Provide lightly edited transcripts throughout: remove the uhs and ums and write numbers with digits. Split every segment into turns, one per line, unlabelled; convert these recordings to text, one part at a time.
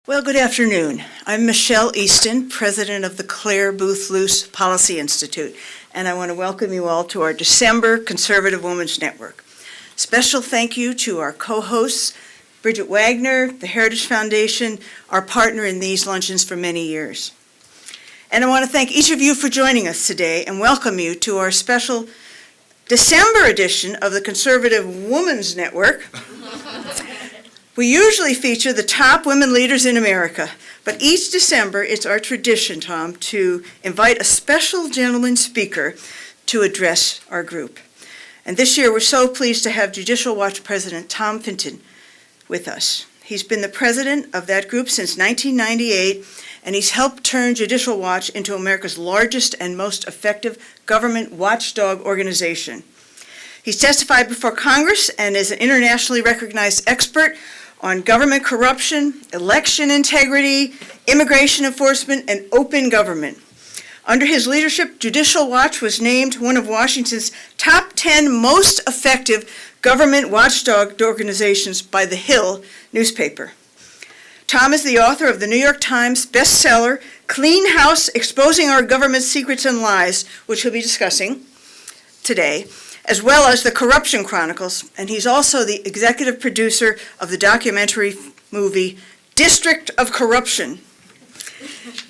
Well, good afternoon. I'm Michelle Easton, president of the Clare, Boothe, Luce Policy Institute, and I want to welcome you all to our December Conservative Women's Network. Special thank you to our co-hosts, Bridget Wagner, the Heritage Foundation, our partner in these luncheons for many years. And I want to thank each of you for joining us today and welcome you to our special December edition of the Conservative Women's Network. We usually feature the top women leaders in America, but each December it's our tradition, Tom, to invite a special gentleman speaker to address our group. And this year we're so pleased to have Judicial Watch President Tom Fitton with us. He's been the president of that group since 1998, and he's helped turn Judicial Watch into America's largest and most effective government watchdog organization. He's testified before Congress and is an internationally recognized expert on government corruption, election integrity, immigration enforcement, and open government. Under his leadership, Judicial Watch was named one of Washington's top 10 most effective government watchdog organizations by The Hill newspaper. Tom is the author of the New York Times bestseller, Clean House: Exposing Our Government Secrets and Lies, which we'll be discussing today, as well as the Corruption Chronicles, and he's also the executive producer of the documentary movie District of Corruption.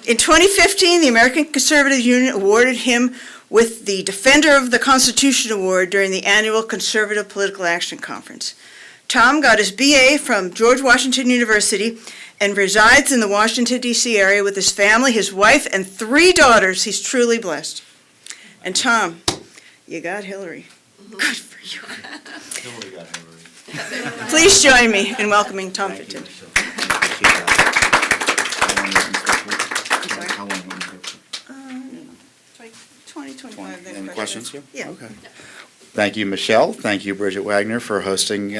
In 2015, the American Conservative Union awarded him with the Defender of the Constitution Award during the annual Conservative Political Action Conference. Tom got his BA from George Washington University and resides in the Washington, D.C. area with his family, his wife, and 3 daughters. He's truly blessed. And Tom, you got Hillary. Good for you.
Hillary got Hillary.
Please join me in welcoming Tom Fitton.
How long will you
It's like 20, 25
Any questions here?
Yeah.
Okay. Thank you, Michelle. Thank you, Bridget Wagner, for hosting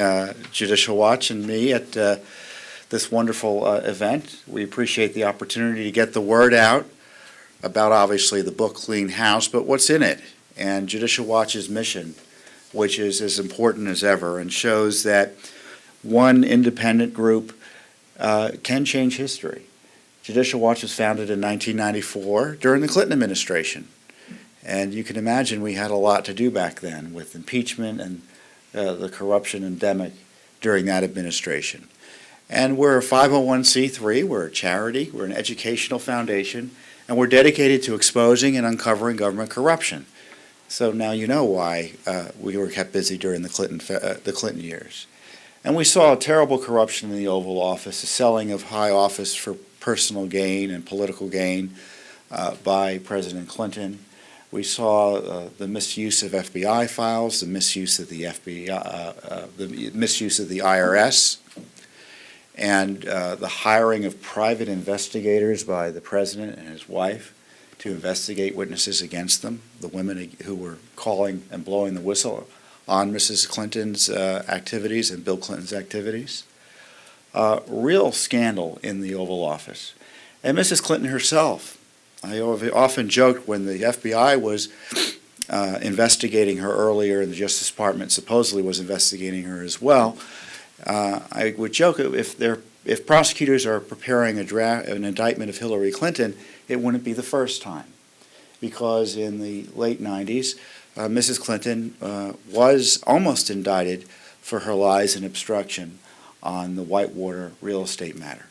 Judicial Watch and me at this wonderful event. We appreciate the opportunity to get the word out about, obviously, the book Clean House, but what's in it, and Judicial Watch's mission, which is as important as ever and shows that one independent group can change history. Judicial Watch was founded in 1994 during the Clinton administration. And you can imagine we had a lot to do back then with impeachment and the corruption endemic during that administration. And we're a 501c3, we're a charity, we're an educational foundation, and we're dedicated to exposing and uncovering government corruption. So now you know why we were kept busy during the Clinton years. And we saw terrible corruption in the Oval Office, the selling of high office for personal gain and political gain by President Clinton. We saw the misuse of FBI files, the misuse of the FBI, the misuse of the IRS, and the hiring of private investigators by the president and his wife to investigate witnesses against them, the women who were calling and blowing the whistle on Mrs. Clinton's activities and Bill Clinton's activities. Real scandal in the Oval Office. And Mrs. Clinton herself, I often joked when the FBI was investigating her earlier and the Justice Department supposedly was investigating her as well, I would joke if prosecutors are preparing an indictment of Hillary Clinton, it wouldn't be the first time, because in the late 90s, Mrs. Clinton was almost indicted for her lies and obstruction on the Whitewater real estate matter.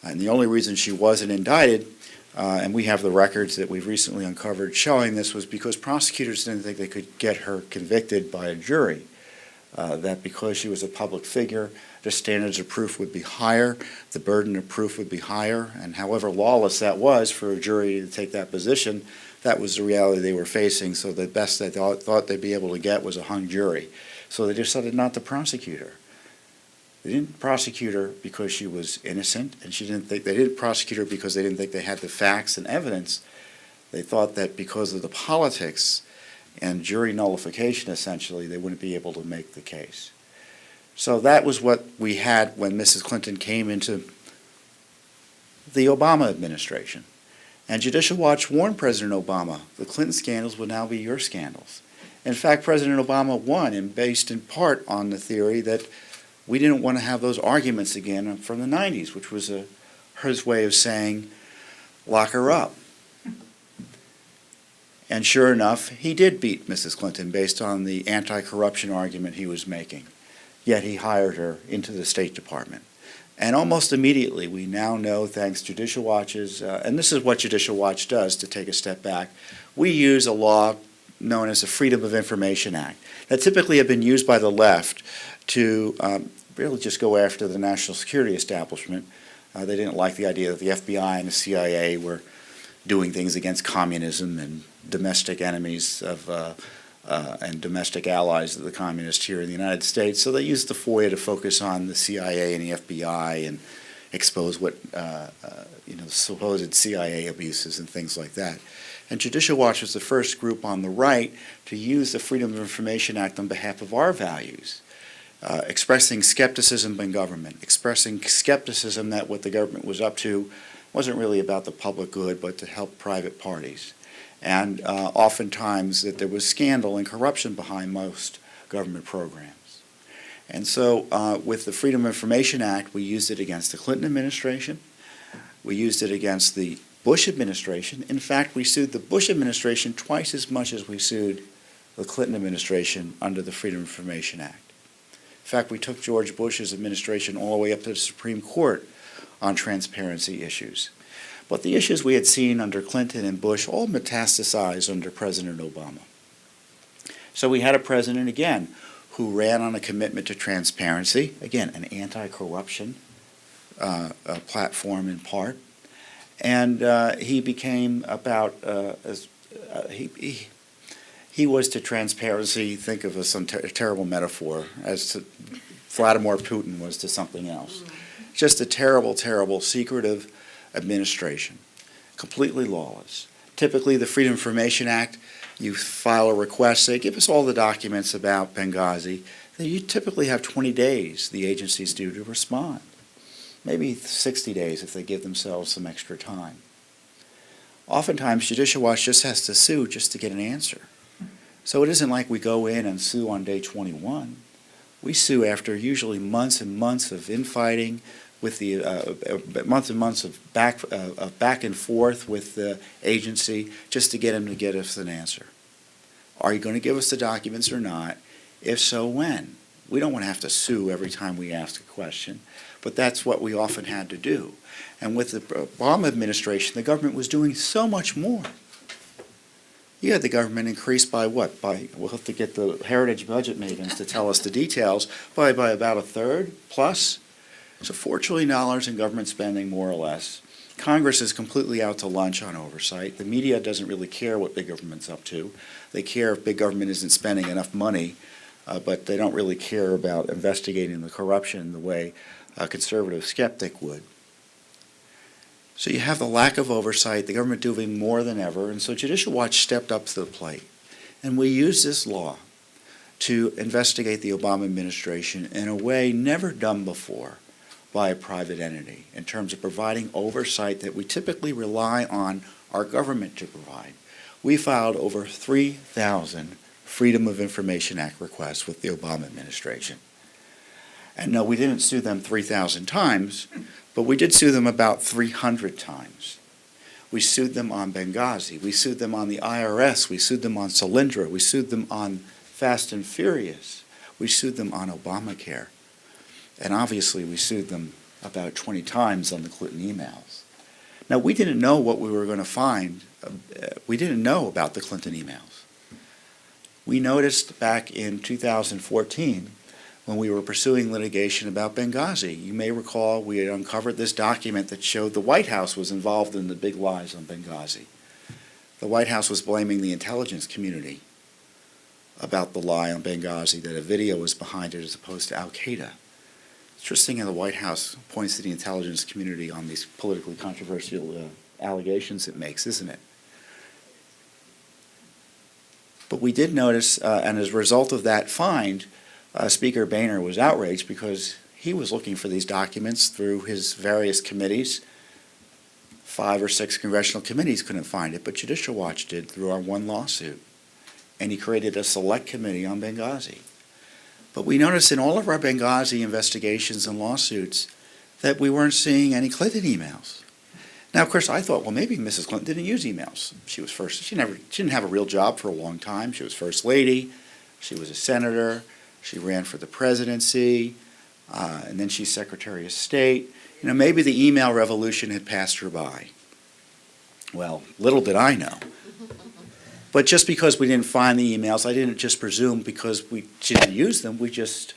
And the only reason she wasn't indicted, and we have the records that we've recently uncovered showing this, was because prosecutors didn't think they could get her convicted by a jury, that because she was a public figure, the standards of proof would be higher, the burden of proof would be higher, and however lawless that was for a jury to take that position, that was the reality they were facing, so the best they thought they'd be able to get was a hung jury. So they decided not to prosecute her. They didn't prosecute her because she was innocent, and they didn't prosecute her because they didn't think they had the facts and evidence. They thought that because of the politics and jury nullification, essentially, they wouldn't be able to make the case. So that was what we had when Mrs. Clinton came into the Obama administration. And Judicial Watch warned President Obama, the Clinton scandals would now be your scandals. In fact, President Obama won, and based in part on the theory that we didn't want to have those arguments again from the 90s, which was a his way of saying, lock her up. And sure enough, he did beat Mrs. Clinton based on the anti-corruption argument he was making. Yet he hired her into the State Department. And almost immediately, we now know, thanks to Judicial Watch's, and this is what Judicial Watch does to take a step back, we use a law known as the Freedom of Information Act that typically have been used by the left to really just go after the national security establishment. They didn't like the idea that the FBI and the CIA were doing things against communism and domestic enemies of and domestic allies of the communists here in the United States. So they used the FOIA to focus on the CIA and the FBI and expose what supposed CIA abuses and things like that. And Judicial Watch was the first group on the right to use the Freedom of Information Act on behalf of our values, expressing skepticism in government, expressing skepticism that what the government was up to wasn't really about the public good, but to help private parties. And oftentimes that there was scandal and corruption behind most government programs. And so with the Freedom of Information Act, we used it against the Clinton administration. We used it against the Bush administration. In fact, we sued the Bush administration twice as much as we sued the Clinton administration under the Freedom of Information Act. In fact, we took George Bush's administration all the way up to the Supreme Court on transparency issues. But the issues we had seen under Clinton and Bush all metastasized under President Obama. So we had a president, again, who ran on a commitment to transparency, again, an anti-corruption platform in part. And he became about, he was to transparency, think of some terrible metaphor, as to Vladimir Putin was to something else. Just a terrible, terrible, secretive administration, completely lawless. Typically, the Freedom of Information Act, you file a request, say, give us all the documents about Benghazi. Then you typically have 20 days, the agencies do, to respond. Maybe 60 days if they give themselves some extra time. Oftentimes, Judicial Watch just has to sue just to get an answer. So it isn't like we go in and sue on day 21. We sue after usually months and months of infighting, with the months and months of back and forth with the agency just to get them to get us an answer. Are you going to give us the documents or not? If so, when? We don't want to have to sue every time we ask a question, but that's what we often had to do. And with the Obama administration, the government was doing so much more. You had the government increased by what? We'll have to get the Heritage Budget mavens to tell us the details, by about a third plus. So $4 trillion in government spending, more or less. Congress is completely out to lunch on oversight. The media doesn't really care what big government's up to. They care if big government isn't spending enough money, but they don't really care about investigating the corruption the way a conservative skeptic would. So you have the lack of oversight, the government doing more than ever, and so Judicial Watch stepped up to the plate. And we used this law to investigate the Obama administration in a way never done before by a private entity in terms of providing oversight that we typically rely on our government to provide. We filed over 3,000 Freedom of Information Act requests with the Obama administration. And no, we didn't sue them 3,000 times, but we did sue them about 300 times. We sued them on Benghazi. We sued them on the IRS. We sued them on Solyndra. We sued them on Fast and Furious. We sued them on Obamacare. And obviously, we sued them about 20 times on the Clinton emails. Now, we didn't know what we were going to find. We didn't know about the Clinton emails. We noticed back in 2014 when we were pursuing litigation about Benghazi. You may recall we had uncovered this document that showed the White House was involved in the big lies on Benghazi. The White House was blaming the intelligence community about the lie on Benghazi, that a video was behind it as opposed to Al-Qaeda. Interesting how the White House points to the intelligence community on these politically controversial allegations it makes, isn't it? But we did notice, and as a result of that find, Speaker Boehner was outraged because he was looking for these documents through his various committees. 5 or 6 congressional committees couldn't find it, but Judicial Watch did through our one lawsuit. And he created a select committee on Benghazi. But we noticed in all of our Benghazi investigations and lawsuits, that we weren't seeing any Clinton emails. Now, of course, I thought, well, maybe Mrs. Clinton didn't use emails. She didn't have a real job for a long time. She was First Lady. She was a senator. She ran for the presidency. And then she's Secretary of State. Maybe the email revolution had passed her by. Well, little did I know. But just because we didn't find the emails, I didn't just presume because she didn't use them. We just,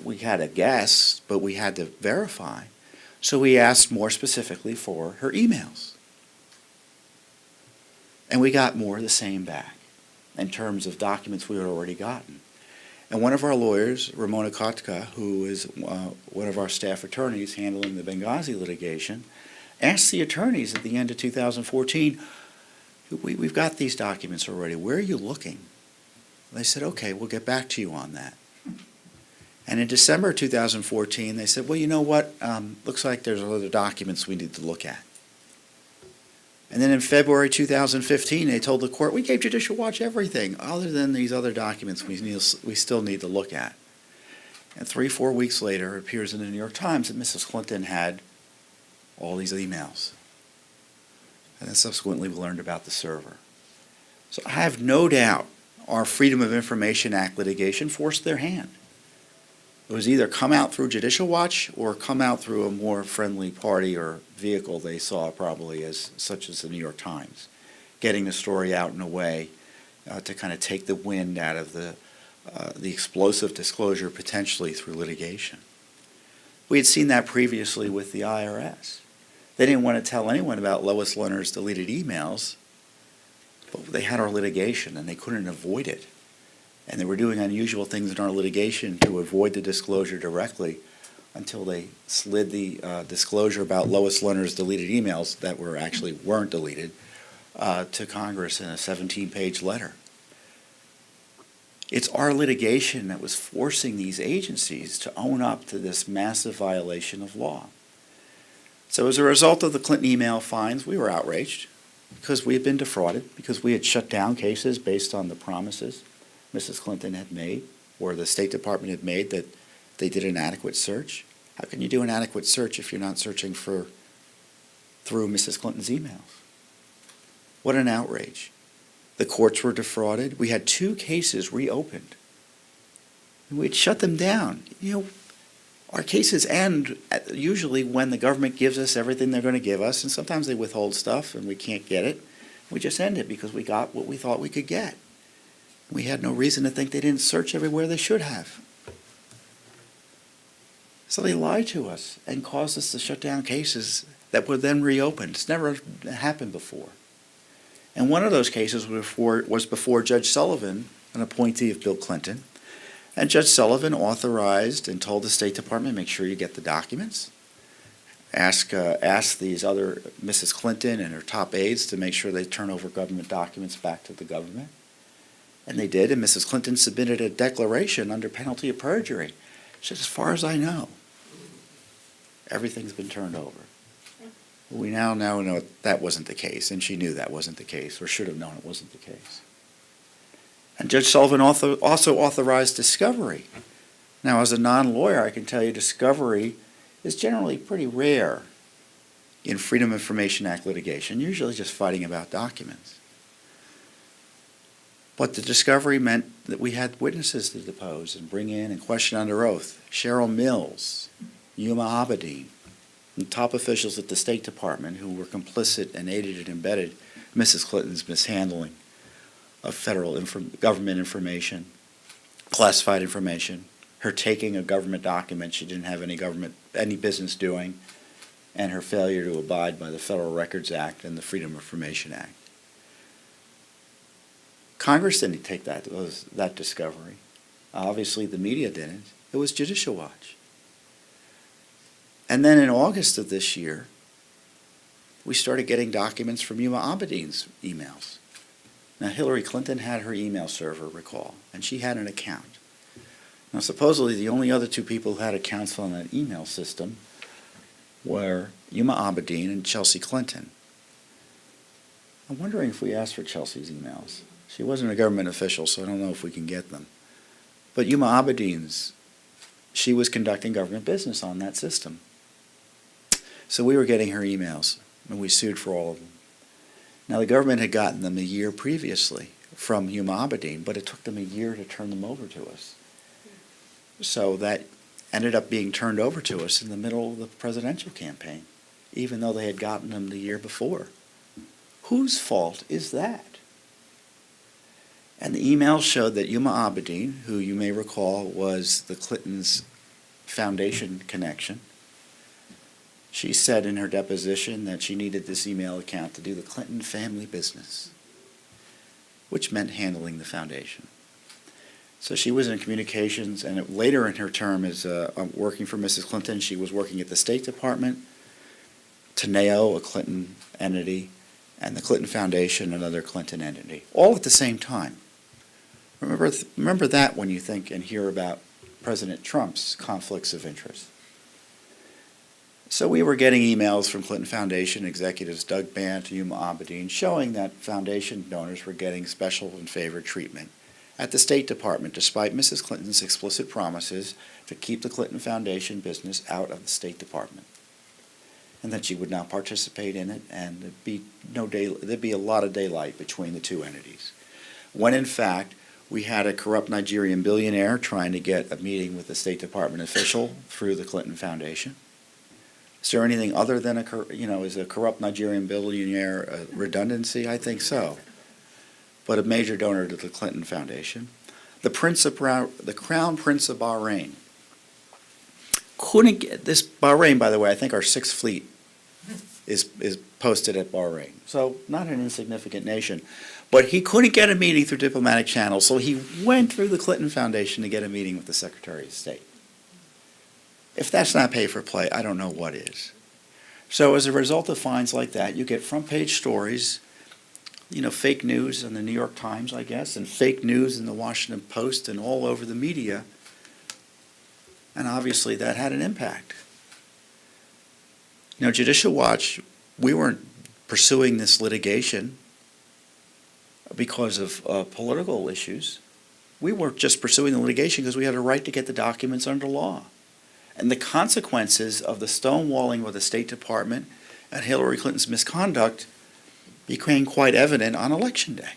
we had a guess, but we had to verify. So we asked more specifically for her emails. And we got more of the same back in terms of documents we had already gotten. And one of our lawyers, Ramona Kotka, who is one of our staff attorneys handling the Benghazi litigation, asked the attorneys at the end of 2014, we've got these documents already. Where are you looking? They said, okay, we'll get back to you on that. And in December 2014, they said, well, you know what? Looks like there's other documents we need to look at. And then in February 2015, they told the court, we gave Judicial Watch everything other than these other documents we still need to look at. And 3-4 weeks later, it appears in the New York Times that Mrs. Clinton had all these emails. And then subsequently we learned about the server. So I have no doubt our Freedom of Information Act litigation forced their hand. It was either come out through Judicial Watch or come out through a more friendly party or vehicle they saw probably such as the New York Times, getting the story out in a way to kind of take the wind out of the explosive disclosure potentially through litigation. We had seen that previously with the IRS. They didn't want to tell anyone about Lois Lerner's deleted emails, but they had our litigation and they couldn't avoid it. And they were doing unusual things in our litigation to avoid the disclosure directly until they slid the disclosure about Lois Lerner's deleted emails that weren't deleted to Congress in a 17-page letter. It's our litigation that was forcing these agencies to own up to this massive violation of law. So as a result of the Clinton email fines, we were outraged because we had been defrauded, because we had shut down cases based on the promises Mrs. Clinton had made, or the State Department had made, that they did an adequate search. How can you do an adequate search if you're not searching through Mrs. Clinton's emails? What an outrage. The courts were defrauded. We had 2 cases reopened. And we'd shut them down. Our cases end usually when the government gives us everything they're going to give us, and sometimes they withhold stuff and we can't get it. We just end it because we got what we thought we could get. We had no reason to think they didn't search everywhere they should have. So they lied to us and caused us to shut down cases that were then reopened. It's never happened before. And one of those cases was before Judge Sullivan, an appointee of Bill Clinton. And Judge Sullivan authorized and told the State Department, make sure you get the documents. Ask these other, Mrs. Clinton and her top aides, to make sure they turn over government documents back to the government. And they did, and Mrs. Clinton submitted a declaration under penalty of perjury. She said, as far as I know, everything's been turned over. We now know that wasn't the case, and she knew that wasn't the case, or should have known it wasn't the case. And Judge Sullivan also authorized discovery. Now, as a non-lawyer, I can tell you discovery is generally pretty rare in Freedom of Information Act litigation, usually just fighting about documents. But the discovery meant that we had witnesses to depose and bring in and question under oath. Cheryl Mills, Yuma Abedin, and top officials at the State Department who were complicit and aided and embedded Mrs. Clinton's mishandling of federal government information, classified information, her taking a government document she didn't have any business doing, and her failure to abide by the Federal Records Act and the Freedom of Information Act. Congress didn't take that discovery. Obviously, the media didn't. It was Judicial Watch. And then in August of this year, we started getting documents from Yuma Abedin's emails. Now, Hillary Clinton had her email server, recall, and she had an account. Now, supposedly, the only other 2 people who had accounts on that email system were Yuma Abedin and Chelsea Clinton. I'm wondering if we asked for Chelsea's emails. She wasn't a government official, so I don't know if we can get them. But Yuma Abedin's, she was conducting government business on that system. So we were getting her emails, and we sued for all of them. Now, the government had gotten them a year previously from Huma Abedin, but it took them a year to turn them over to us. So that ended up being turned over to us in the middle of the presidential campaign, even though they had gotten them the year before. Whose fault is that? And the emails showed that Huma Abedin, who you may recall was the Clintons' foundation connection, she said in her deposition that she needed this email account to do the Clinton family business, which meant handling the foundation. So she was in communications, and later in her term as working for Mrs. Clinton, she was working at the State Department, Teneo, a Clinton entity, and the Clinton Foundation, another Clinton entity, all at the same time. Remember that when you think and hear about President Trump's conflicts of interest. So we were getting emails from Clinton Foundation executives Doug Bant, Huma Abedin, showing that foundation donors were getting special and favored treatment at the State Department, despite Mrs. Clinton's explicit promises to keep the Clinton Foundation business out of the State Department, and that she would not participate in it, and there'd be a lot of daylight between the two entities. When in fact, we had a corrupt Nigerian billionaire trying to get a meeting with a State Department official through the Clinton Foundation. Is there anything other than is a corrupt Nigerian billionaire a redundancy? I think so. But a major donor to the Clinton Foundation. The Crown Prince of Bahrain couldn't get this. Bahrain, by the way, I think our 6th Fleet is posted at Bahrain. So not an insignificant nation. But he couldn't get a meeting through diplomatic channels, so he went through the Clinton Foundation to get a meeting with the Secretary of State. If that's not pay for play, I don't know what is. So as a result of fines like that, you get front page stories, fake news in the New York Times, I guess, and fake news in the Washington Post and all over the media. And obviously that had an impact. Judicial Watch, we weren't pursuing this litigation because of political issues. We were just pursuing the litigation because we had a right to get the documents under law. And the consequences of the stonewalling with the State Department and Hillary Clinton's misconduct became quite evident on Election Day.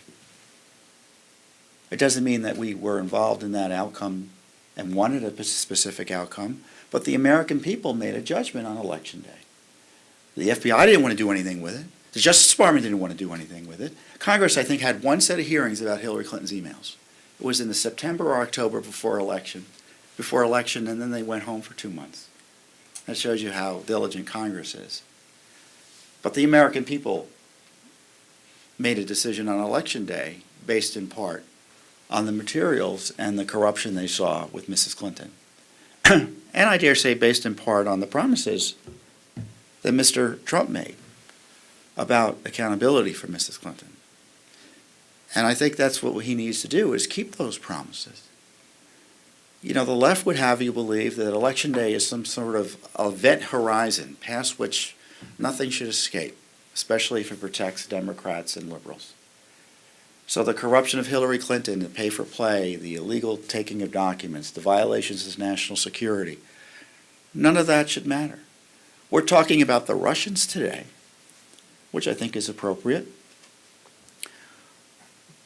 It doesn't mean that we were involved in that outcome and wanted a specific outcome, but the American people made a judgment on Election Day. The FBI didn't want to do anything with it. The Justice Department didn't want to do anything with it. Congress, I think, had one set of hearings about Hillary Clinton's emails. It was in the September or October before election, and then they went home for 2 months. That shows you how diligent Congress is. But the American people made a decision on Election Day based in part on the materials and the corruption they saw with Mrs. Clinton. And I dare say based in part on the promises that Mr. Trump made about accountability for Mrs. Clinton. And I think that's what he needs to do, is keep those promises. The left would have you believe that Election Day is some sort of event horizon past which nothing should escape, especially if it protects Democrats and liberals. So the corruption of Hillary Clinton, the pay for play, the illegal taking of documents, the violations of national security, none of that should matter. We're talking about the Russians today, which I think is appropriate.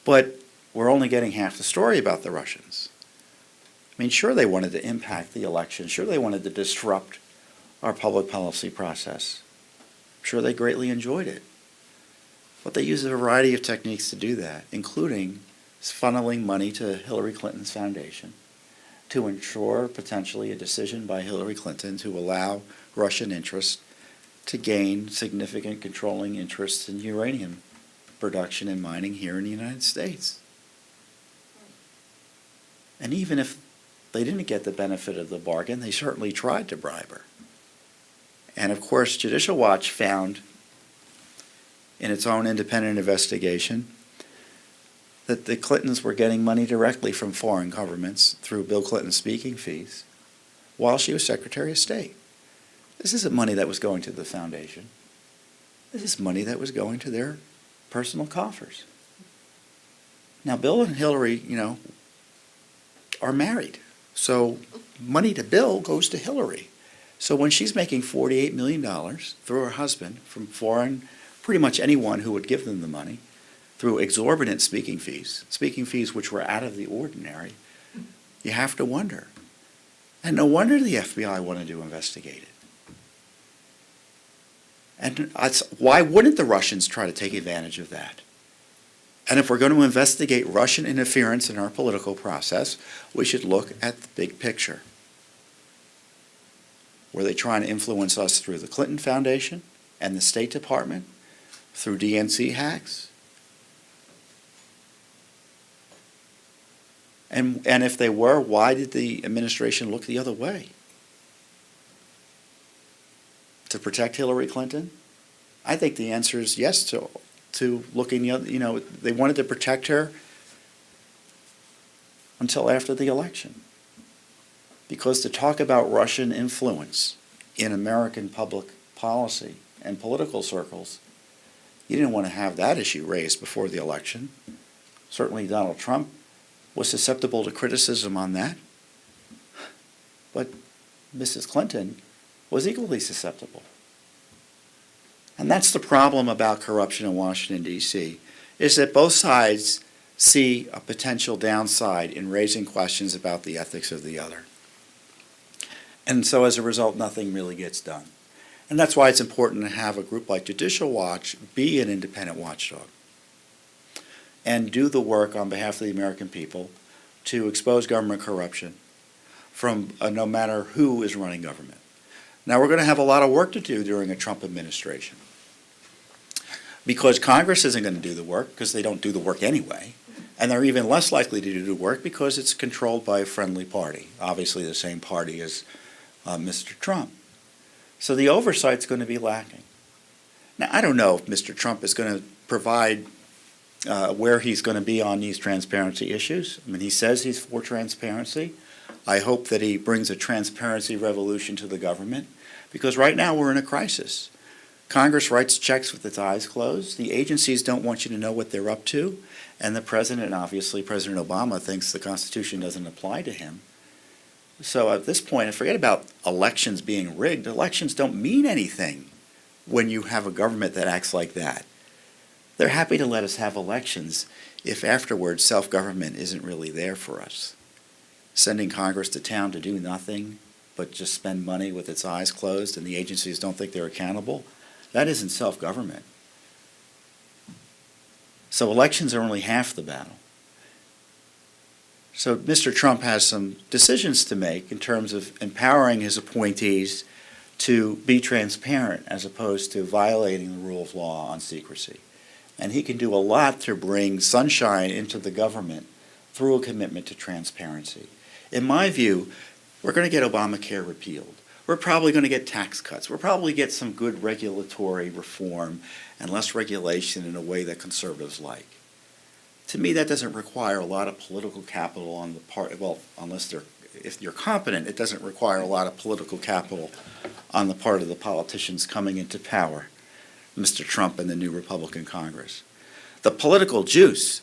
But we're only getting half the story about the Russians. Sure, they wanted to impact the election. Sure, they wanted to disrupt our public policy process. Sure, they greatly enjoyed it. But they used a variety of techniques to do that, including funneling money to Hillary Clinton's foundation to ensure potentially a decision by Hillary Clinton to allow Russian interests to gain significant controlling interests in uranium production and mining here in the United States. And even if they didn't get the benefit of the bargain, they certainly tried to bribe her. And of course, Judicial Watch found in its own independent investigation that the Clintons were getting money directly from foreign governments through Bill Clinton's speaking fees while she was Secretary of State. This isn't money that was going to the foundation. This is money that was going to their personal coffers. Now, Bill and Hillary, are married. So money to Bill goes to Hillary. So when she's making $48 million through her husband from foreign, pretty much anyone who would give them the money, through exorbitant speaking fees which were out of the ordinary, you have to wonder. And no wonder the FBI wanted to investigate it. And why wouldn't the Russians try to take advantage of that? And if we're going to investigate Russian interference in our political process, we should look at the big picture. Were they trying to influence us through the Clinton Foundation and the State Department, through DNC hacks? And if they were, why did the administration look the other way? To protect Hillary Clinton? I think the answer is yes to looking the other, they wanted to protect her until after the election. Because to talk about Russian influence in American public policy and political circles, you didn't want to have that issue raised before the election. Certainly Donald Trump was susceptible to criticism on that. But Mrs. Clinton was equally susceptible. And that's the problem about corruption in Washington, D.C., is that both sides see a potential downside in raising questions about the ethics of the other. And so as a result, nothing really gets done. And that's why it's important to have a group like Judicial Watch be an independent watchdog and do the work on behalf of the American people to expose government corruption from no matter who is running government. Now, we're going to have a lot of work to do during a Trump administration because Congress isn't going to do the work because they don't do the work anyway, and they're even less likely to do the work because it's controlled by a friendly party, obviously the same party as Mr. Trump. So the oversight's going to be lacking. Now, I don't know if Mr. Trump is going to provide where he's going to be on these transparency issues. I mean, he says he's for transparency. I hope that he brings a transparency revolution to the government because right now we're in a crisis. Congress writes checks with its eyes closed. The agencies don't want you to know what they're up to. And the president, obviously, President Obama, thinks the Constitution doesn't apply to him. So at this point, forget about elections being rigged. Elections don't mean anything when you have a government that acts like that. They're happy to let us have elections if afterwards self-government isn't really there for us. Sending Congress to town to do nothing but just spend money with its eyes closed and the agencies don't think they're accountable, that isn't self-government. So elections are only half the battle. So Mr. Trump has some decisions to make in terms of empowering his appointees to be transparent as opposed to violating the rule of law on secrecy. And he can do a lot to bring sunshine into the government through a commitment to transparency. In my view, we're going to get Obamacare repealed. We're probably going to get tax cuts. We'll probably get some good regulatory reform and less regulation in a way that conservatives like. To me, that doesn't require a lot of political capital on the part, well, if you're competent, it doesn't require a lot of political capital on the part of the politicians coming into power, Mr. Trump and the new Republican Congress. The political juice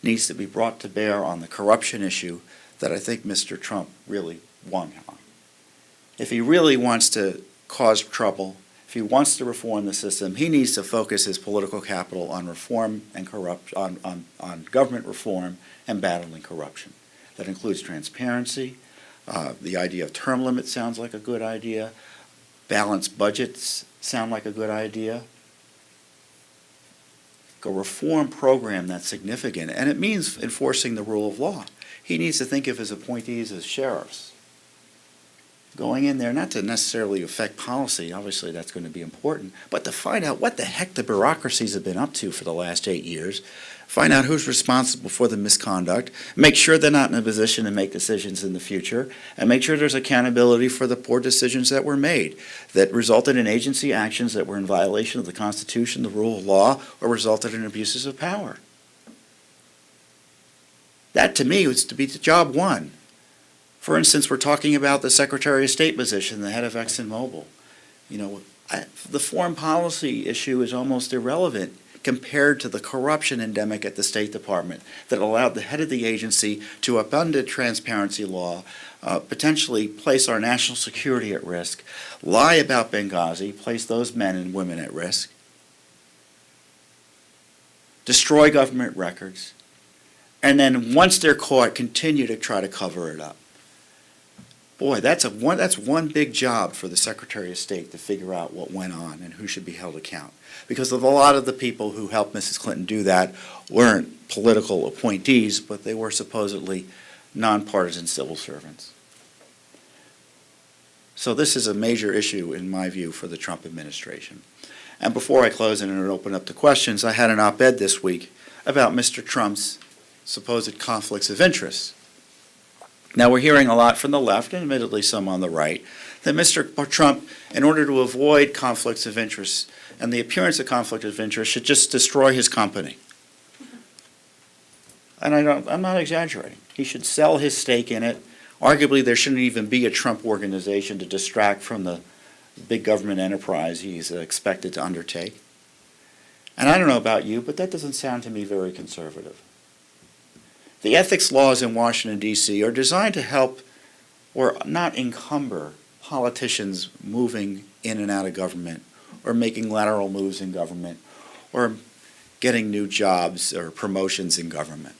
needs to be brought to bear on the corruption issue that I think Mr. Trump really won on. If he really wants to cause trouble, if he wants to reform the system, he needs to focus his political capital on reform and on government reform and battling corruption. That includes transparency. The idea of term limits sounds like a good idea. Balanced budgets sound like a good idea. A reform program that's significant, and it means enforcing the rule of law. He needs to think of his appointees as sheriffs. Going in there not to necessarily affect policy, obviously that's going to be important, but to find out what the heck the bureaucracies have been up to for the last 8 years, find out who's responsible for the misconduct, make sure they're not in a position to make decisions in the future, and make sure there's accountability for the poor decisions that were made that resulted in agency actions that were in violation of the Constitution, the rule of law, or resulted in abuses of power. That, to me, was to be job one. For instance, we're talking about the Secretary of State position, the head of ExxonMobil. The foreign policy issue is almost irrelevant compared to the corruption endemic at the State Department that allowed the head of the agency to upend a transparency law, potentially place our national security at risk, lie about Benghazi, place those men and women at risk, destroy government records, and then once they're caught, continue to try to cover it up. Boy, that's one big job for the Secretary of State to figure out what went on and who should be held account. Because of a lot of the people who helped Mrs. Clinton do that weren't political appointees, but they were supposedly nonpartisan civil servants. So this is a major issue, in my view, for the Trump administration. And before I close and open up to questions, I had an op-ed this week about Mr. Trump's supposed conflicts of interest. Now, we're hearing a lot from the left, and admittedly some on the right, that Mr. Trump, in order to avoid conflicts of interest and the appearance of conflict of interest, should just destroy his company. And I'm not exaggerating. He should sell his stake in it. Arguably, there shouldn't even be a Trump organization to distract from the big government enterprise he's expected to undertake. And I don't know about you, but that doesn't sound to me very conservative. The ethics laws in Washington, D.C. are designed to help or not encumber politicians moving in and out of government or making lateral moves in government or getting new jobs or promotions in government.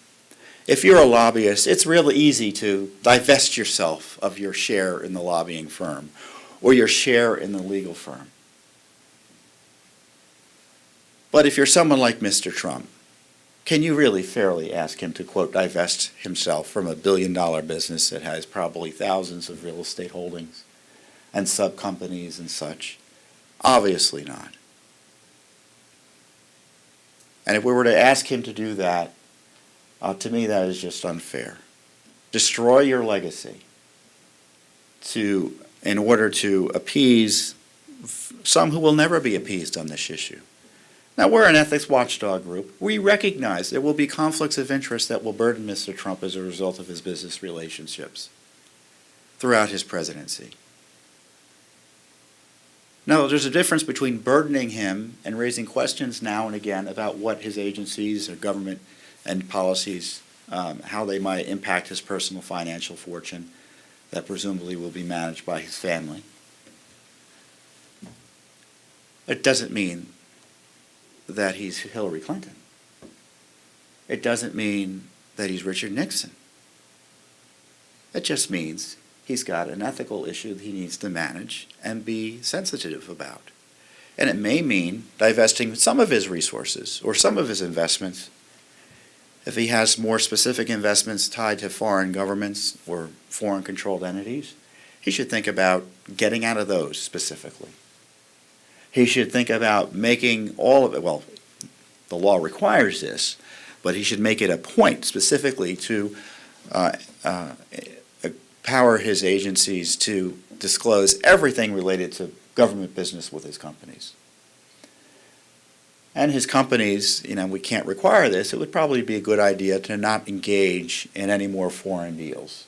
If you're a lobbyist, it's really easy to divest yourself of your share in the lobbying firm or your share in the legal firm. But if you're someone like Mr. Trump, can you really fairly ask him to, quote, divest himself from a billion-dollar business that has probably thousands of real estate holdings and sub-companies and such? Obviously not. And if we were to ask him to do that, to me that is just unfair. Destroy your legacy in order to appease some who will never be appeased on this issue. Now, we're an ethics watchdog group. We recognize there will be conflicts of interest that will burden Mr. Trump as a result of his business relationships throughout his presidency. Now, there's a difference between burdening him and raising questions now and again about what his agencies or government and policies, how they might impact his personal financial fortune that presumably will be managed by his family. It doesn't mean that he's Hillary Clinton. It doesn't mean that he's Richard Nixon. It just means he's got an ethical issue that he needs to manage and be sensitive about. And it may mean divesting some of his resources or some of his investments. If he has more specific investments tied to foreign governments or foreign-controlled entities, he should think about getting out of those specifically. He should think about making all of it, well, the law requires this, but he should make it a point specifically to empower his agencies to disclose everything related to government business with his companies. And his companies, we can't require this, it would probably be a good idea to not engage in any more foreign deals.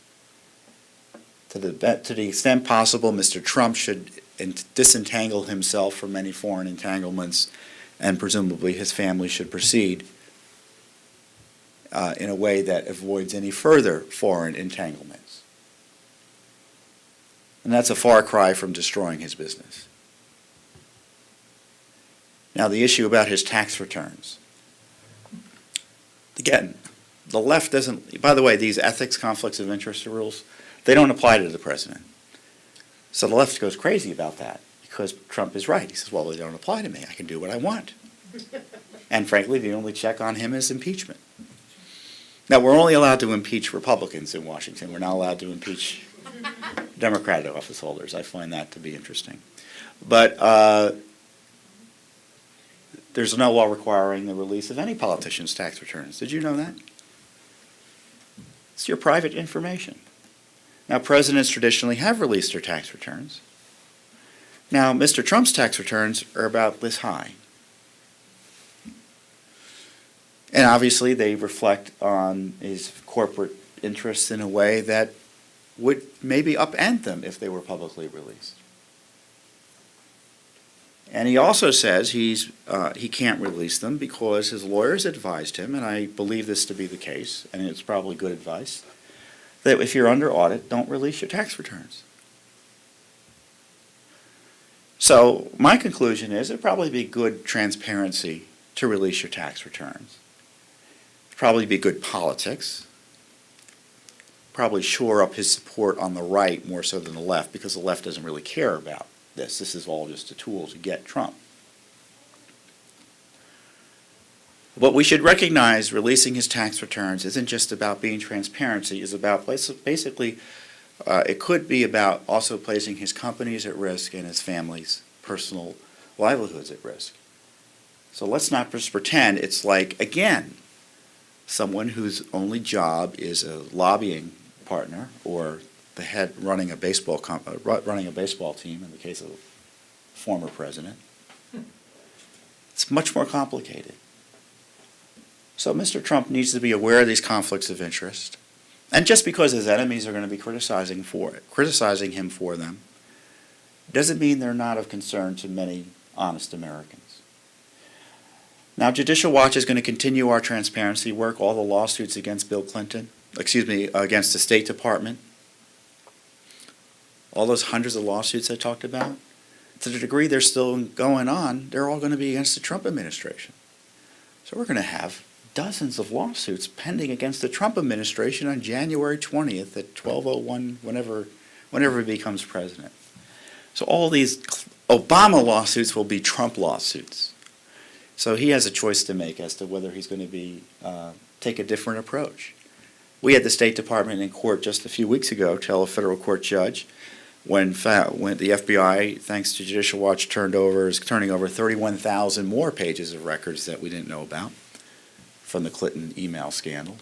To the extent possible, Mr. Trump should disentangle himself from any foreign entanglements, and presumably his family should proceed in a way that avoids any further foreign entanglements. And that's a far cry from destroying his business. Now, the issue about his tax returns. Again, the left doesn't, by the way, these ethics conflicts of interest rules, they don't apply to the president. So the left goes crazy about that because Trump is right. He says, well, they don't apply to me. I can do what I want. And frankly, the only check on him is impeachment. Now, we're only allowed to impeach Republicans in Washington. We're not allowed to impeach Democratic office holders. I find that to be interesting. But there's no law requiring the release of any politician's tax returns. Did you know that? It's your private information. Now, presidents traditionally have released their tax returns. Now, Mr. Trump's tax returns are about this high. And obviously, they reflect on his corporate interests in a way that would maybe upend them if they were publicly released. And he also says he can't release them because his lawyers advised him, and I believe this to be the case, and it's probably good advice, that if you're under audit, don't release your tax returns. So my conclusion is it'd probably be good transparency to release your tax returns. It'd probably be good politics. Probably shore up his support on the right more so than the left, because the left doesn't really care about this. This is all just a tool to get Trump. But we should recognize releasing his tax returns isn't just about being transparency. It's about basically, it could be about also placing his companies at risk and his family's personal livelihoods at risk. So let's not just pretend it's like, again, someone whose only job is a lobbying partner or the head running a baseball team in the case of a former president. It's much more complicated. So Mr. Trump needs to be aware of these conflicts of interest. And just because his enemies are going to be criticizing him for them, doesn't mean they're not of concern to many honest Americans. Now, Judicial Watch is going to continue our transparency work, all the lawsuits against against the State Department, all those hundreds of lawsuits I talked about, to the degree they're still going on, they're all going to be against the Trump administration. So we're going to have dozens of lawsuits pending against the Trump administration on January 20th at 12:01, whenever he becomes president. So all these Obama lawsuits will be Trump lawsuits. So he has a choice to make as to whether he's going to take a different approach. We had the State Department in court just a few weeks ago tell a federal court judge when the FBI, thanks to Judicial Watch, is turning over 31,000 more pages of records that we didn't know about from the Clinton email scandal.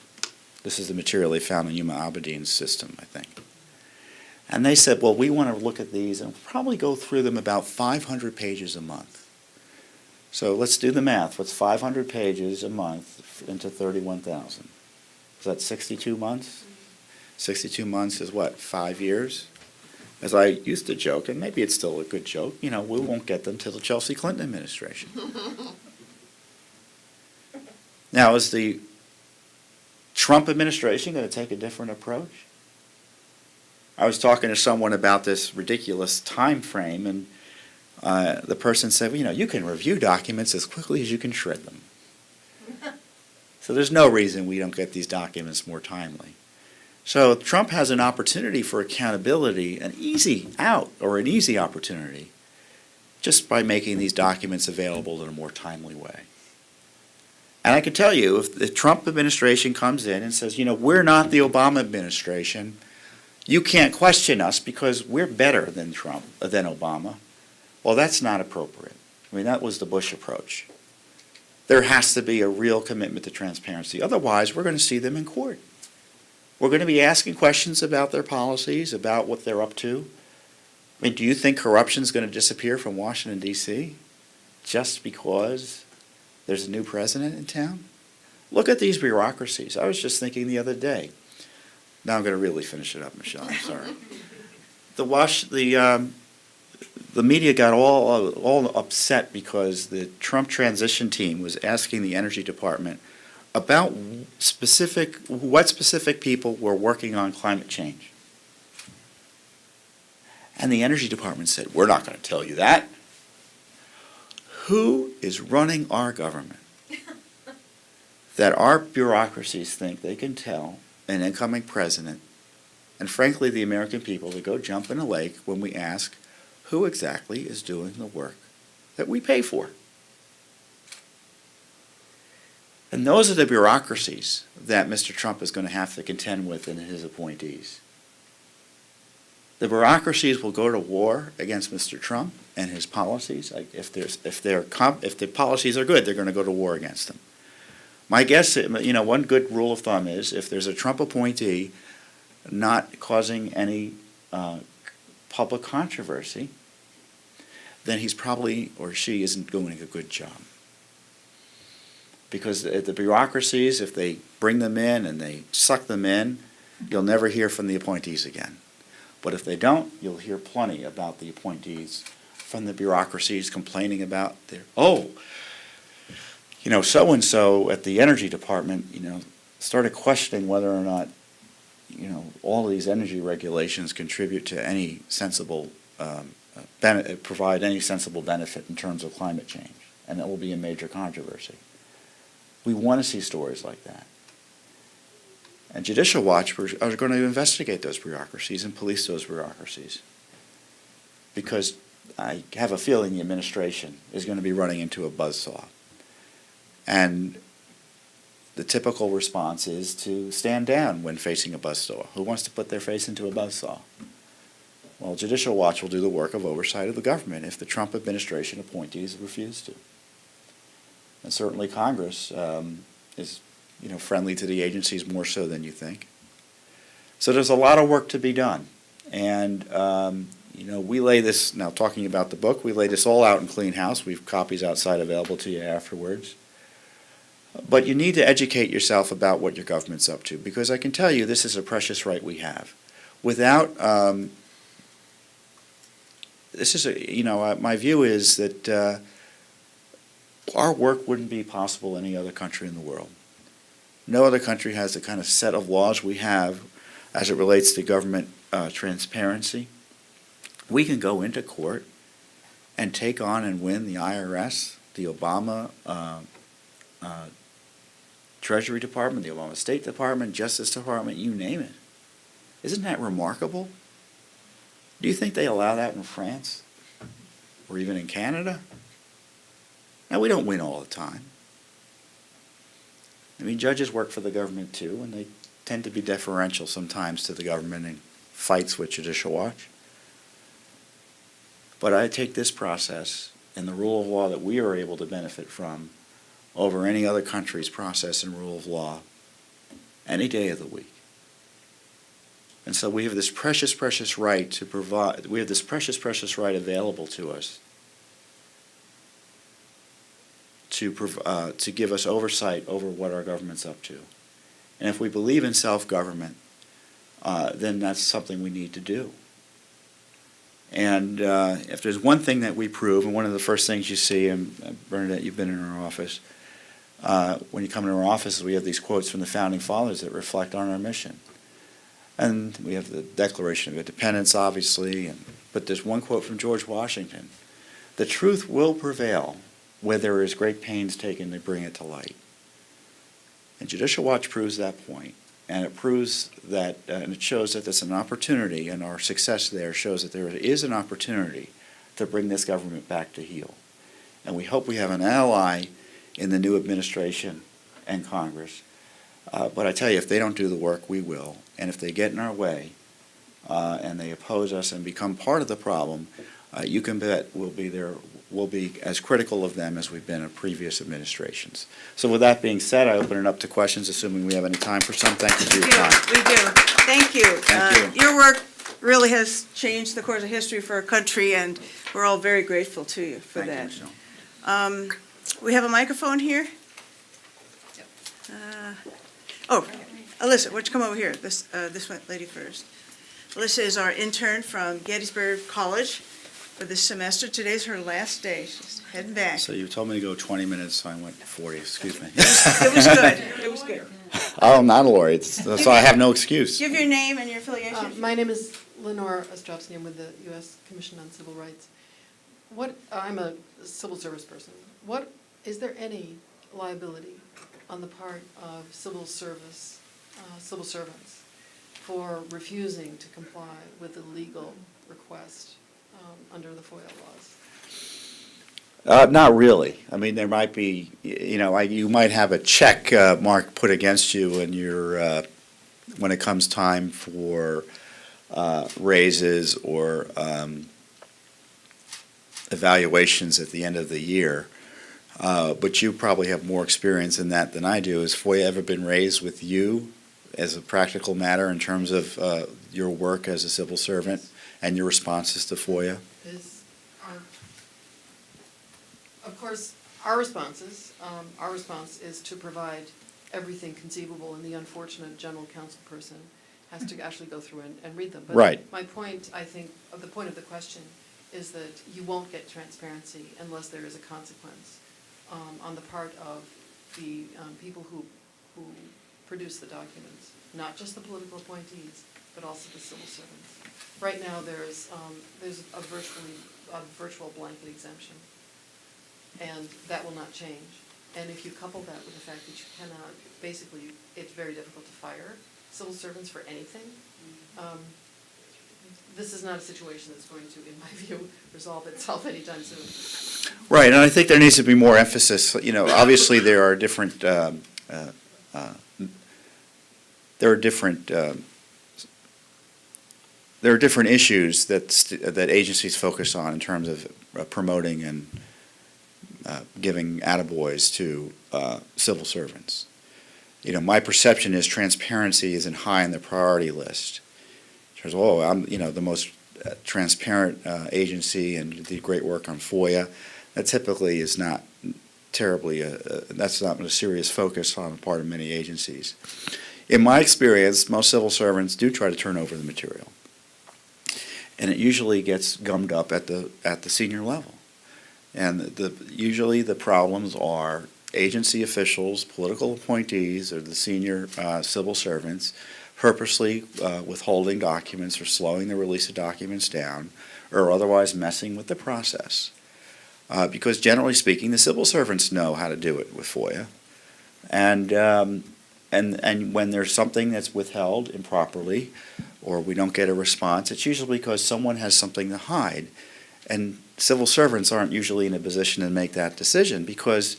This is the material they found in Huma Abedin's system, I think. And they said, well, we want to look at these and probably go through them about 500 pages a month. So let's do the math. What's 500 pages a month into 31,000? Is that 62 months? 62 months is what, 5 years? As I used to joke, and maybe it's still a good joke, we won't get them till the Chelsea Clinton administration. Now, is the Trump administration going to take a different approach? I was talking to someone about this ridiculous time frame, and the person said, well, you can review documents as quickly as you can shred them. So there's no reason we don't get these documents more timely. So Trump has an opportunity for accountability, an easy out or an easy opportunity, just by making these documents available in a more timely way. And I can tell you, if the Trump administration comes in and says, we're not the Obama administration, you can't question us because we're better than Obama, well, that's not appropriate. That was the Bush approach. There has to be a real commitment to transparency. Otherwise, we're going to see them in court. We're going to be asking questions about their policies, about what they're up to. Do you think corruption is going to disappear from Washington, D.C. just because there's a new president in town? Look at these bureaucracies. I was just thinking the other day. Now I'm going to really finish it up, Michelle. I'm sorry. The media got all upset because the Trump transition team was asking the Energy Department about what specific people were working on climate change. And the Energy Department said, we're not going to tell you that. Who is running our government that our bureaucracies think they can tell an incoming president, and frankly the American people, to go jump in a lake when we ask who exactly is doing the work that we pay for? And those are the bureaucracies that Mr. Trump is going to have to contend with in his appointees. The bureaucracies will go to war against Mr. Trump and his policies. If the policies are good, they're going to go to war against them. My guess, one good rule of thumb is if there's a Trump appointee not causing any public controversy, then he's probably, or she isn't doing a good job. Because the bureaucracies, if they bring them in and they suck them in, you'll never hear from the appointees again. But if they don't, you'll hear plenty about the appointees from the bureaucracies complaining about so-and-so at the energy department, started questioning whether or not, all of these energy regulations contribute to any sensible, provide any sensible benefit in terms of climate change. And that will be a major controversy. We want to see stories like that. And Judicial Watch are going to investigate those bureaucracies and police those bureaucracies. Because I have a feeling the administration is going to be running into a buzzsaw. And the typical response is to stand down when facing a buzzsaw. Who wants to put their face into a buzzsaw? Well, Judicial Watch will do the work of oversight of the government if the Trump administration appointees refuse to. And certainly Congress is, friendly to the agencies more so than you think. So there's a lot of work to be done. And, we lay this, now talking about the book, we lay this all out in Clean House. We have copies outside available to you afterwards. But you need to educate yourself about what your government's up to, because I can tell you this is a precious right we have. Without, my view is that our work wouldn't be possible in any other country in the world. No other country has the kind of set of laws we have as it relates to government transparency. We can go into court and take on and win the IRS, the Obama Treasury Department, the Obama State Department, Justice Department, you name it. Isn't that remarkable? Do you think they allow that in France? Or even in Canada? Now, we don't win all the time. Judges work for the government too, and they tend to be deferential sometimes to the government in fights with Judicial Watch. But I take this process and the rule of law that we are able to benefit from over any other country's process and rule of law any day of the week. And so we have this precious, precious right to provide, we have this precious, precious right available to us to give us oversight over what our government's up to. And if we believe in self-government, then that's something we need to do. And if there's one thing that we prove, and one of the first things you see, and Bernadette, you've been in our office, when you come into our office, we have these quotes from the Founding Fathers that reflect on our mission. And we have the Declaration of Independence, obviously, but there's one quote from George Washington: "The truth will prevail where there is great pains taken to bring it to light." And Judicial Watch proves that point. And it proves that, and it shows that there's an opportunity, and our success there shows that there is an opportunity to bring this government back to heel. And we hope we have an ally in the new administration and Congress. But I tell you, if they don't do the work, we will. And if they get in our way and they oppose us and become part of the problem, you can bet we'll be there. We'll be as critical of them as we've been in previous administrations. So with that being said, I open it up to questions, assuming we have any time for some. Thank you for your time.
We do. Thank you.
Thank you.
Your work really has changed the course of history for our country, and we're all very grateful to you for that.
Thank you, Michelle.
We have a microphone here. Alyssa, why don't you come over here? This lady first. Alyssa is our intern from Gettysburg College for this semester. Today's her last day. She's heading back.
So you told me to go 20 minutes, so I went 40. Excuse me.
It was good. It was good.
Oh, I'm not a lawyer, so I have no excuse.
Give your name and your affiliation.
My name is Lenore Ostrovsky. I'm with the U.S. Commission on Civil Rights. I'm a civil service person. Is there any liability on the part of civil servants for refusing to comply with a legal request under the FOIA laws?
Not really. There might be, you might have a check mark put against you in your, when it comes time for raises or evaluations at the end of the year. But you probably have more experience in that than I do. Has FOIA ever been raised with you as a practical matter in terms of your work as a civil servant and your responses to FOIA?
Of course, our response is to provide everything conceivable, and the unfortunate general counsel person has to actually go through and read them. But
right.
My point, I think, the point of the question is that you won't get transparency unless there is a consequence on the part of the people who produce the documents, not just the political appointees, but also the civil servants. Right now, there's a virtual blanket exemption, and that will not change. And if you couple that with the fact that you cannot, basically, it's very difficult to fire civil servants for anything, this is not a situation that's going to, in my view, resolve itself anytime soon.
Right, and I think there needs to be more emphasis. You know, obviously there are different issues that agencies focus on in terms of promoting and giving attaboys to civil servants. You know, my perception is transparency isn't high on the priority list. I'm, you know, the most transparent agency and did great work on FOIA. That typically is not terribly, that's not a serious focus on the part of many agencies. In my experience, most civil servants do try to turn over the material. And it usually gets gummed up at the senior level. And usually the problems are agency officials, political appointees, or the senior civil servants purposely withholding documents or slowing the release of documents down or otherwise messing with the process. Because generally speaking, the civil servants know how to do it with FOIA. And when there's something that's withheld improperly or we don't get a response, it's usually because someone has something to hide. And civil servants aren't usually in a position to make that decision because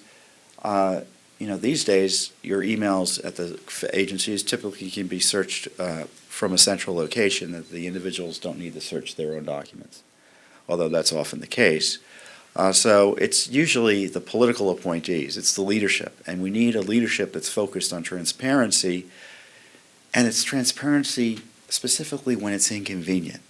you know, these days, your emails at the agencies typically can be searched from a central location that the individuals don't need to search their own documents, although that's often the case. So it's usually the political appointees, it's the leadership, and we need a leadership that's focused on transparency, and it's transparency specifically when it's inconvenient.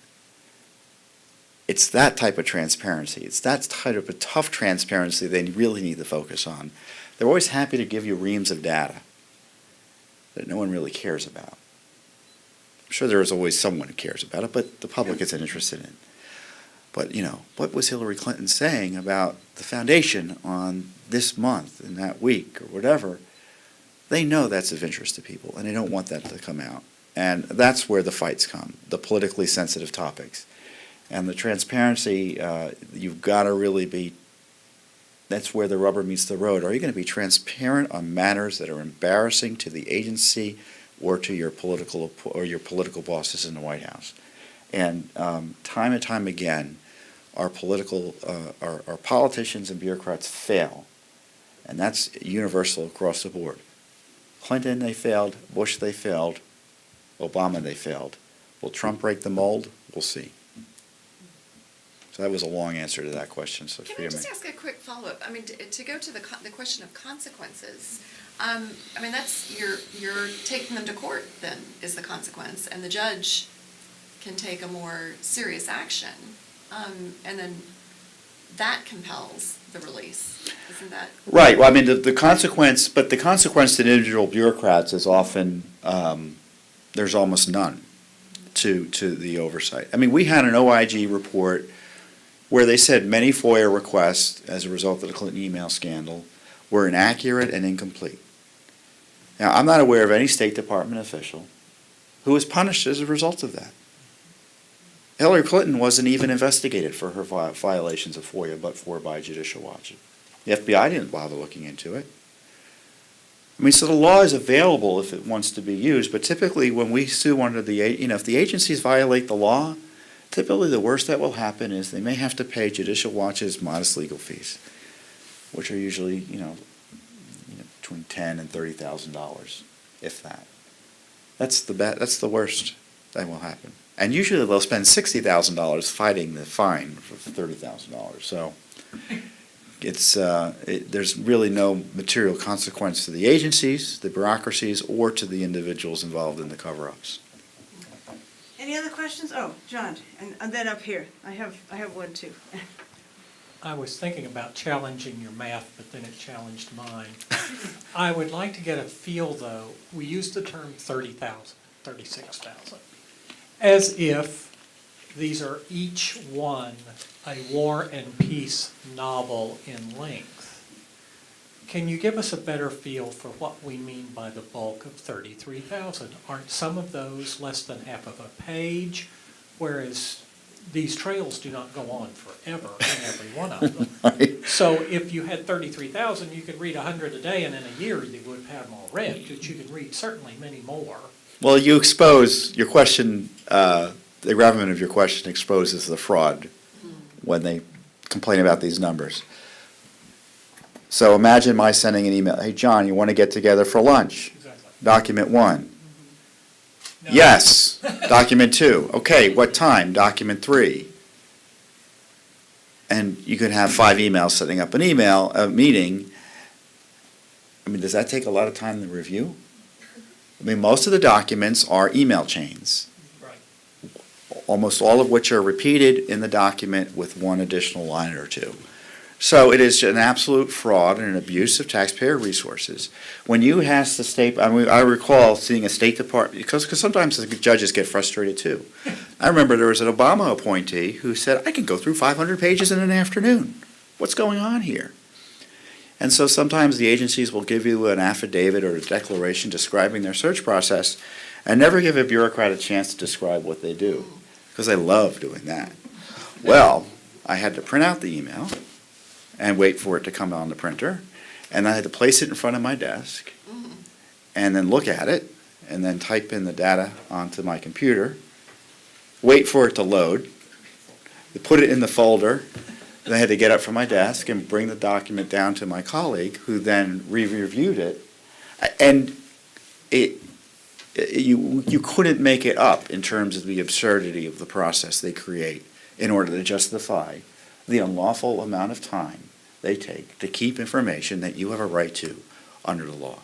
It's that type of transparency. It's that type of a tough transparency they really need to focus on. They're always happy to give you reams of data that no one really cares about. I'm sure there is always someone who cares about it, but the public isn't interested in it. But, you know, what was Hillary Clinton saying about the foundation on this month and that week or whatever? They know that's of interest to people, and they don't want that to come out. And that's where the fights come, the politically sensitive topics. And the transparency, you've got to really be, that's where the rubber meets the road. Are you going to be transparent on matters that are embarrassing to the agency or to your political bosses in the White House? And time and time again, our politicians and bureaucrats fail. And that's universal across the board. Clinton, they failed. Bush, they failed. Obama, they failed. Will Trump break the mold? We'll see. So that was a long answer to that question, so
Can I just ask a quick follow-up? I mean, to go to the question of consequences, I mean, that's, you're taking them to court then, is the consequence, and the judge can take a more serious action, and then that compels the release, isn't that?
Right, well, I mean, the consequence, but the consequence to individual bureaucrats is often, there's almost none to the oversight. I mean, we had an OIG report where they said many FOIA requests as a result of the Clinton email scandal were inaccurate and incomplete. Now, I'm not aware of any State Department official who was punished as a result of that. Hillary Clinton wasn't even investigated for her violations of FOIA, but by Judicial Watch. The FBI didn't bother looking into it. I mean, so the law is available if it wants to be used, but typically when we sue under the, you know, if the agencies violate the law, typically the worst that will happen is they may have to pay Judicial Watch's modest legal fees, which are usually, you know between $10,000 and $30,000, if that. That's the worst that will happen. And usually they'll spend $60,000 fighting the fine for $30,000. So it's there's really no material consequence to the agencies, the bureaucracies, or to the individuals involved in the cover-ups.
Any other questions? Oh, John, and then up here. I have one too.
I was thinking about challenging your math, but then it challenged mine. I would like to get a feel, though. We use the term 30,000, 36,000, as if These are each one a War and Peace novel in length. Can you give us a better feel for what we mean by the bulk of 33,000? Aren't some of those less than half of a page, whereas these trails do not go on forever in every one of them?
Right.
So if you had 33,000, you could read 100 a day, and in a year you would have them all read, but you could read certainly many more.
Well, you expose, your question, the gravamen of your question exposes the fraud when they complain about these numbers. So imagine my sending an email, hey, John, you want to get together for lunch?
Exactly.
Document 1.
No.
Yes. Document 2. Okay, what time? Document 3. And you could have 5 emails setting up a meeting. I mean, does that take a lot of time to review? I mean, most of the documents are email chains,
Right.
almost all of which are repeated in the document with one additional line or two. So it is an absolute fraud and an abuse of taxpayer resources. When you ask the state, I mean, I recall seeing a State Department, because sometimes the judges get frustrated too. I remember there was an Obama appointee who said, I can go through 500 pages in an afternoon. What's going on here? And so sometimes the agencies will give you an affidavit or a declaration describing their search process and never give a bureaucrat a chance to describe what they do, because they love doing that. Well, I had to print out the email and wait for it to come on the printer, and I had to place it in front of my desk and then look at it and then type in the data onto my computer, wait for it to load, put it in the folder. Then I had to get up from my desk and bring the document down to my colleague, who then re-reviewed it. And you couldn't make it up in terms of the absurdity of the process they create in order to justify the unlawful amount of time they take to keep information that you have a right to under the law.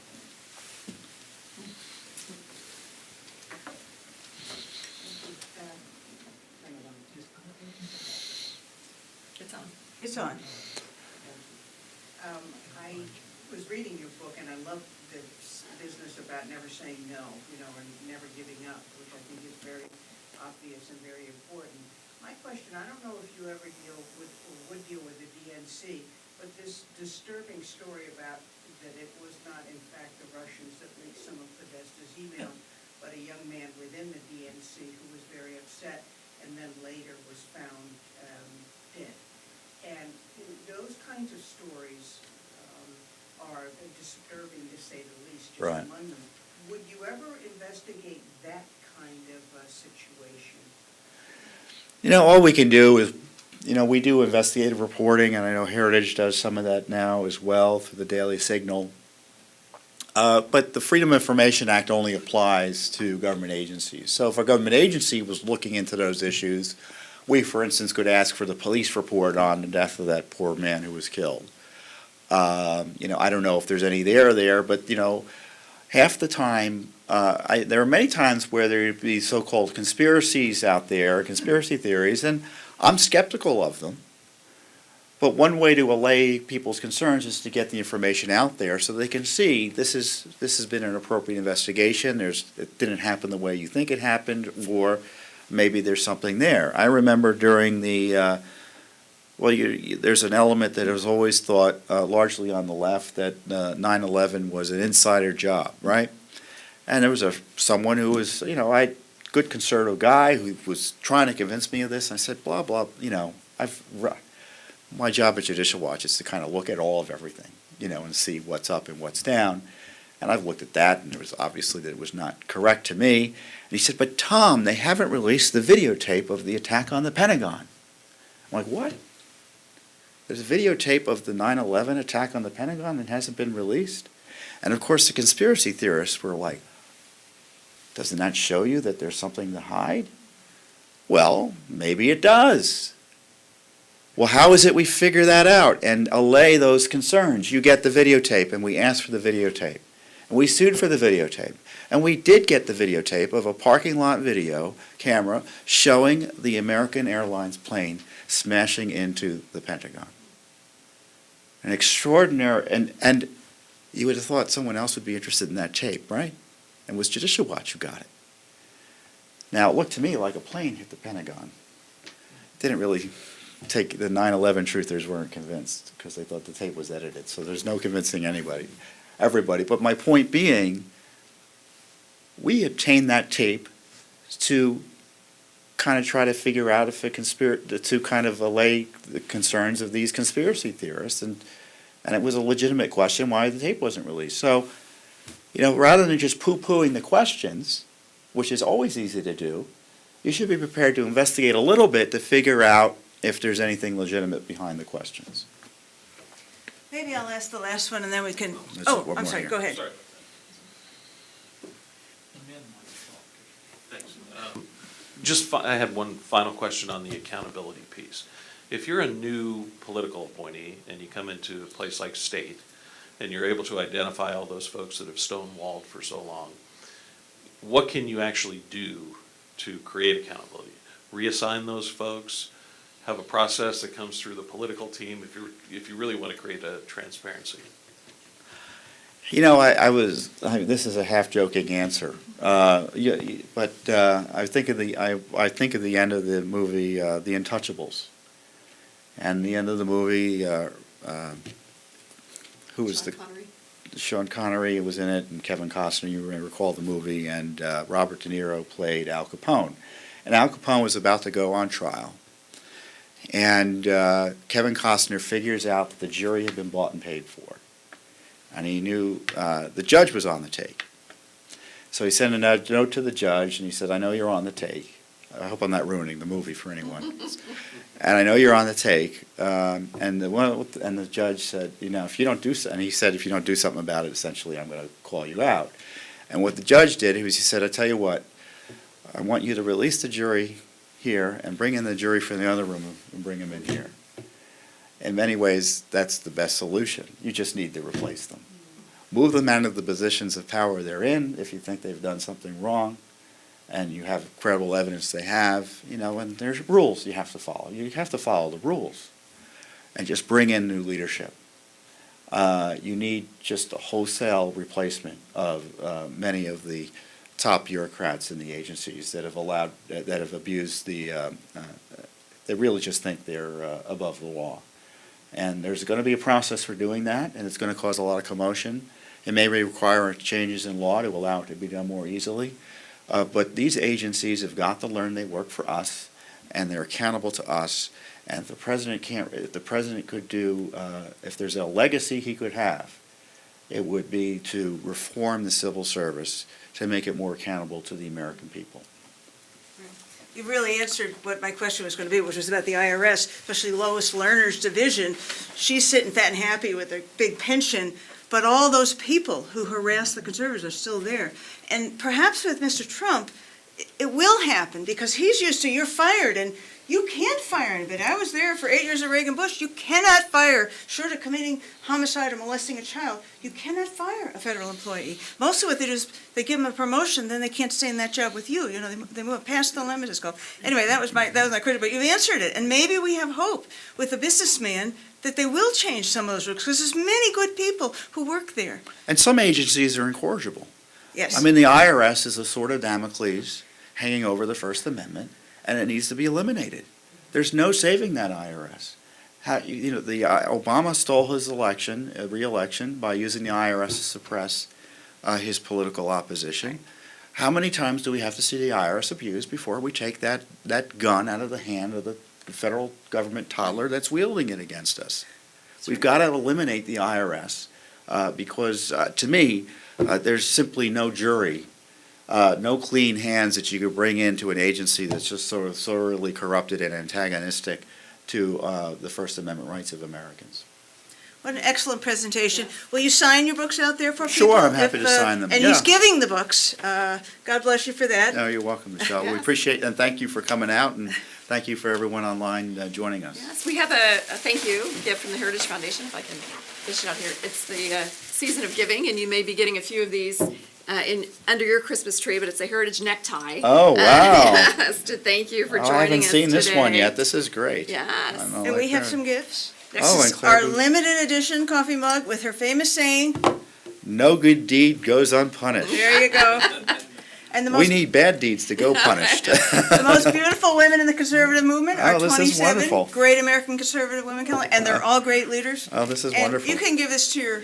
It's on.
It's on.
I was reading your book, and I love the business about never saying no, and never giving up, which I think is very obvious and very important. My question, I don't know if you ever deal with, or would deal with the DNC, but this disturbing story about that it was not, in fact, the Russians that leaked some of Podesta's email, but a young man within the DNC who was very upset and then later was found dead. And those kinds of stories are disturbing, to say the least, just
Right.
among them. Would you ever investigate that kind of situation?
All we can do is, we do investigative reporting, and I know Heritage does some of that now as well through the Daily Signal. But the Freedom of Information Act only applies to government agencies. So if a government agency was looking into those issues, we, for instance, could ask for the police report on the death of that poor man who was killed. I don't know if there's any there, but, half the time, there are many times where there would be so-called conspiracies out there, conspiracy theories, and I'm skeptical of them. But one way to allay people's concerns is to get the information out there so they can see this has been an appropriate investigation. It didn't happen the way you think it happened, or maybe there's something there. I remember during the there's an element that was always thought, largely on the left, that 9/11 was an insider job, right? And there was someone who was, good conservative guy who was trying to convince me of this. And I said, blah, blah, my job at Judicial Watch is to kind of look at all of everything, and see what's up and what's down. And I've looked at that, and it was obviously that it was not correct to me. And he said, but Tom, they haven't released the videotape of the attack on the Pentagon. I'm like, what? There's a videotape of the 9/11 attack on the Pentagon that hasn't been released? And of course the conspiracy theorists were like, doesn't that show you that there's something to hide? Well, maybe it does. Well, how is it we figure that out and allay those concerns? You get the videotape, and we asked for the videotape. And we sued for the videotape. And we did get the videotape of a parking lot video camera showing the American Airlines plane smashing into the Pentagon. An extraordinary, and you would have thought someone else would be interested in that tape, right? And it was Judicial Watch who got it. Now, it looked to me like a plane hit the Pentagon. didn't really take, the 9/11 truthers weren't convinced because they thought the tape was edited. So there's no convincing everybody. But my point being, we obtained that tape to kind of try to figure out if to kind of allay the concerns of these conspiracy theorists. And it was a legitimate question why the tape wasn't released. So, rather than just poo-pooing the questions, which is always easy to do, you should be prepared to investigate a little bit to figure out if there's anything legitimate behind the questions.
Maybe I'll ask the last one and then we can,
There's
oh,
one
I'm
more
sorry,
here.
go ahead.
Sorry. Thanks. I had one final question on the accountability piece. If you're a new political appointee and you come into a place like state and you're able to identify all those folks that have stonewalled for so long, what can you actually do to create accountability? Reassign those folks? Have a process that comes through the political team if you really want to create a transparency?
This is a half-joking answer, but I think of the end of the movie, The Untouchables. And the end of the movie, who was
Sean Connery?
Sean Connery was in it, and Kevin Costner, you may recall the movie, and Robert De Niro played Al Capone. And Al Capone was about to go on trial. And Kevin Costner figures out that the jury had been bought and paid for. And he knew the judge was on the take. So he sent a note to the judge, and he said, I know you're on the take. I hope I'm not ruining the movie for anyone. And I know you're on the take. And the judge said, if you don't do something, and he said, if you don't do something about it, essentially, I'm going to call you out. And what the judge did, he said, I tell you what, I want you to release the jury here and bring in the jury from the other room and bring them in here. In many ways, that's the best solution. You just need to replace them. Move them out of the positions of power they're in if you think they've done something wrong and you have credible evidence they have, and there's rules you have to follow. You have to follow the rules and just bring in new leadership. You need just a wholesale replacement of many of the top bureaucrats in the agencies that have abused they really just think they're above the law. And there's going to be a process for doing that, and it's going to cause a lot of commotion. It may require changes in law to allow it to be done more easily. But these agencies have got to learn they work for us, and they're accountable to us. And if the president could do, if there's a legacy he could have, it would be to reform the civil service to make it more accountable to the American people.
You really answered what my question was going to be, which was about the IRS, especially Lois Lerner's division. She's sitting fat and happy with her big pension, but all those people who harass the conservatives are still there. And perhaps with Mr. Trump, it will happen because he's used to you're fired, and you can't fire anybody. I was there for 8 years of Reagan Bush. You cannot fire, short of committing homicide or molesting a child, you cannot fire a federal employee. Mostly what they do is they give them a promotion, then they can't stay in that job with you. They move past the limit, it's called. Anyway, that was my critic, but you've answered it. And maybe we have hope with the businessman that they will change some of those rules, because there's many good people who work there.
And some agencies are incorrigible.
Yes.
I mean, the IRS is a sword of Damocles hanging over the First Amendment, and it needs to be eliminated. There's no saving that IRS. Obama stole his re-election by using the IRS to suppress his political opposition. How many times do we have to see the IRS abused before we take that gun out of the hand of the federal government toddler that's wielding it against us? We've got to eliminate the IRS because, to me, there's simply no jury, no clean hands that you could bring into an agency that's just sort of thoroughly corrupted and antagonistic to the First Amendment rights of Americans.
What an excellent presentation. Will you sign your books out there for people?
Sure, I'm happy to sign them.
And
Yeah.
he's giving the books. God bless you for that.
No, you're welcome, Michelle. We
Yes.
appreciate and thank you for coming out, and thank you for everyone online joining us.
Yes, we have a thank you gift from the Heritage Foundation, if I can dish it out here. It's the season of giving, and you may be getting a few of these under your Christmas tree, but it's a Heritage necktie.
Oh, wow.
Yes, to thank you for joining us
I haven't seen this one
today.
yet. This is great.
Yes.
I know,
And we
like
have
that.
some gifts. This
Oh,
is
and Clare
our
Boothe.
limited edition coffee mug with her famous saying,
No good deed goes unpunished.
there you go. And the
We
most,
need bad deeds to go punished.
the most beautiful women in the conservative movement are
Oh, this is
27
wonderful.
great American conservative women, Kelly, and they're all great leaders.
Oh, this is
And
wonderful.
you can give this to your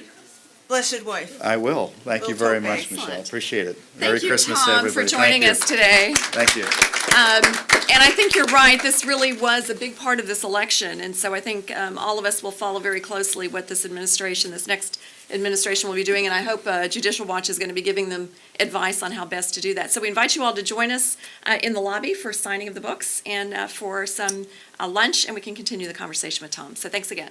blessed wife.
I will. Thank you
Little
very
token.
much, Michelle.
Excellent.
Appreciate it. Merry
Thank you,
Christmas to
Tom,
everybody.
for
Thank
joining
you.
us today.
Thank you.
And I think you're right, this really was a big part of this election, and so I think all of us will follow very closely what this next administration will be doing, and I hope Judicial Watch is going to be giving them advice on how best to do that. So we invite you all to join us in the lobby for signing of the books and for some lunch, and we can continue the conversation with Tom. So thanks again.